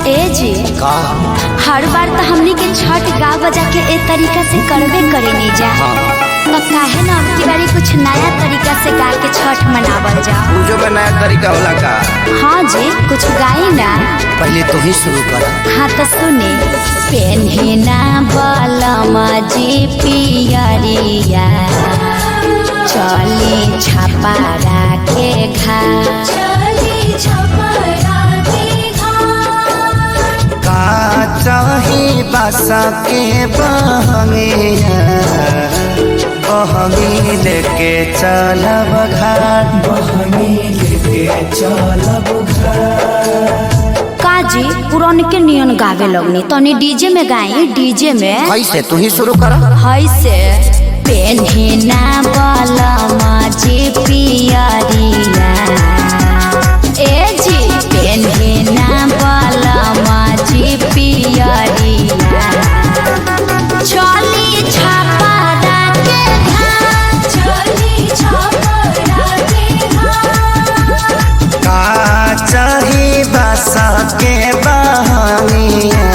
ए जी का हर बार तो हमनी के छठ गा बजा के ए तरीका से करबे करे नहीं जा। तो काहे ना अब की बारी कुछ नया तरीका से गा के छठ मनावल जा। पूजो का नया तरीका होला का? हाँ जी कुछ गाई ना। पहले तो ही शुरू कर। हाँ तो सुने। पेन्हिना बलमा जी पियरिया चली छपारा के घाट का चाही बासा के बहंगिया बहंगी लेके चलब घाट काजी पुरान के नियन गावे लगनी तनी डीजे में गाई। डीजे में कैसे? तू ही शुरू कर। हई से पेन्हिना बलमा जी पियरिया ए जी पेन्हिना बलमा जी पियरिया चली छपारा के घाट का चाही बासा के बहंगिया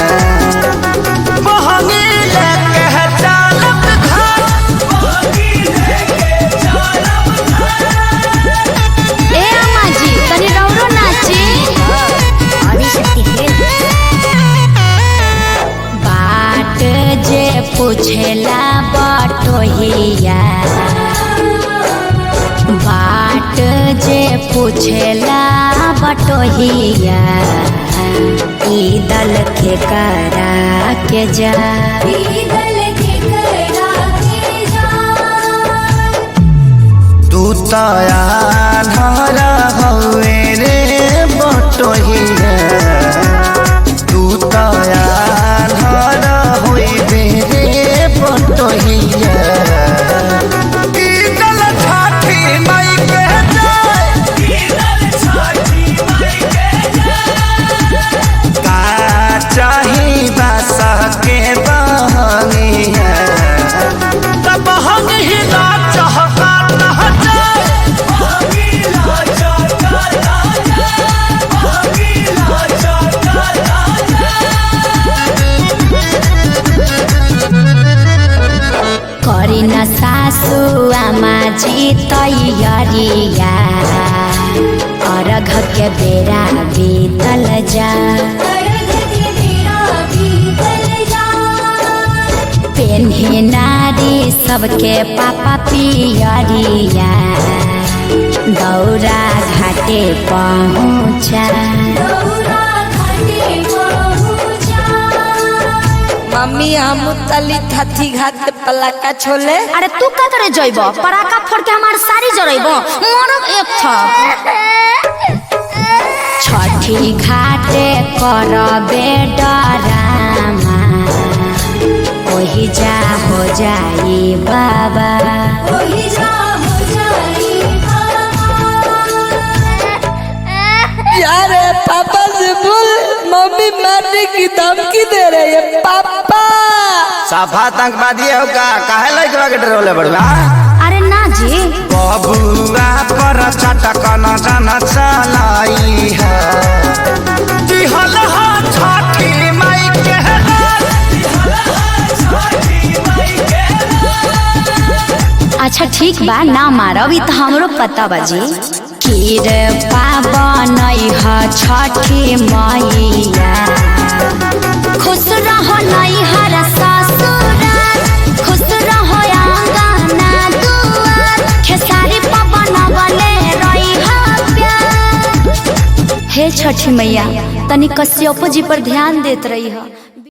बहंगी लेके चलब घाट। ए अम्मा जी तनी रौरो नाची। बाट जे पूछेला बटोहिया बाट जे पूछेला बटोहिया ई दल के करा के जा। तू तया धरा हवे रे बटोहिया तू तया धरा होइबे रे बटोहिया की दल छठी माई के का चाही बासा के बहंगिया तब हम ही ना चाहता करी न सासु आमा जी तैयारिया अर्घ के बेरा बीतल जा। पेन्हे नारी सबके पापा पियरिया दौरा घाटे पहुँचा। मम्मी हम तली थथी घाट पलाका छोले। अरे तू का करे जइब? पराका फोड़ के हमार सारी जरइब मरब एक था। छठी घाटे करबे डरामा ओही जा हो जाई बाबा। यार पापा से बोल मम्मी मारने की धमकी दे रही है। पापा साफा आतंकवादी हो का? काहे लइकवा के डरोले बड़वा? अरे ना जी बबुआ पर चटक न जन चलाई है जी हल छठी माई के अच्छा ठीक बा ना मारब ई तो हमरो पता बाजी। खीर पावन ह छठी मैया खुश रहो नैहर ससुराल खुश रहो आंगना दुआर खेसारी पवन बले रही प्यार। हे छठी मैया तनी कश्यप जी पर ध्यान देत रही है।